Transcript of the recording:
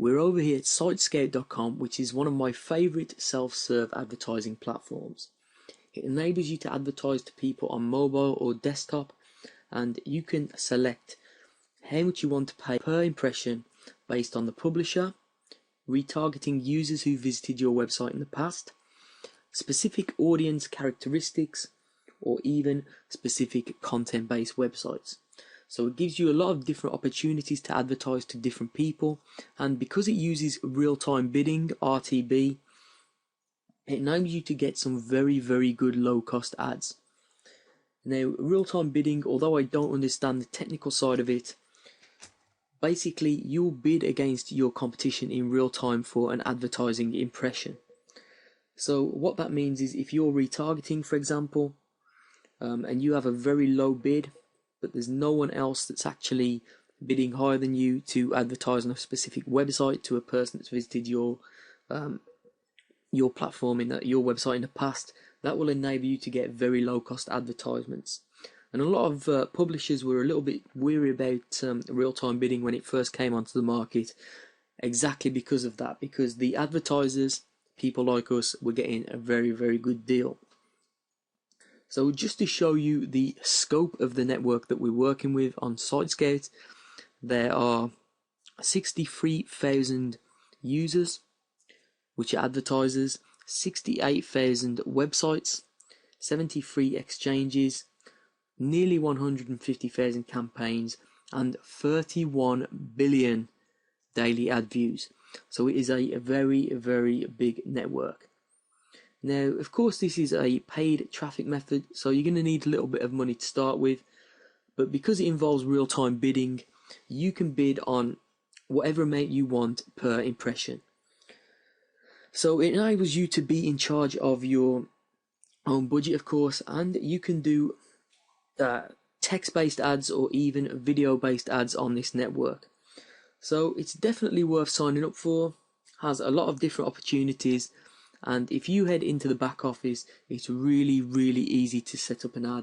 We're over here at Sitescout.com, which is one of my favorite self-serve advertising platforms. It enables you to advertise to people on mobile or desktop, and you can select how much you want to pay per impression based on the publisher, retargeting users who visited your website in the past, specific audience characteristics, or even specific content-based websites. So it gives you a lot of different opportunities to advertise to different people, and because it uses real-time bidding, RTB, it enables you to get some very good low-cost ads. Now, real-time bidding, although I don't understand the technical side of it, basically you'll bid against your competition in real time for an advertising impression. So what that means is if you're retargeting, for example, and you have a very low bid, but there's no one else that's actually bidding higher than you to advertise on a specific website to a person that's visited your platform your website in the past, that will enable you to get very low cost advertisements. And a lot of publishers were a little bit weary about real-time bidding when it first came onto the market, exactly because of that, because the advertisers, people like us, were getting a very good deal. So just to show you the scope of the network that we're working with on Sitescout, there are 63,000 users, which are advertisers, 68,000 websites, 73 exchanges, nearly 150,000 campaigns, and 31 billion daily ad views. So it is a very big network. Now, of course, this is a paid traffic method, so you're going to need a little bit of money to start with, but because it involves real-time bidding, you can bid on whatever amount you want per impression. So it enables you to be in charge of your own budget, of course, and you can do text-based ads or even video-based ads on this network. So it's definitely worth signing up for, has a lot of different opportunities, and if you head into the back office, it's really easy to set up an ad.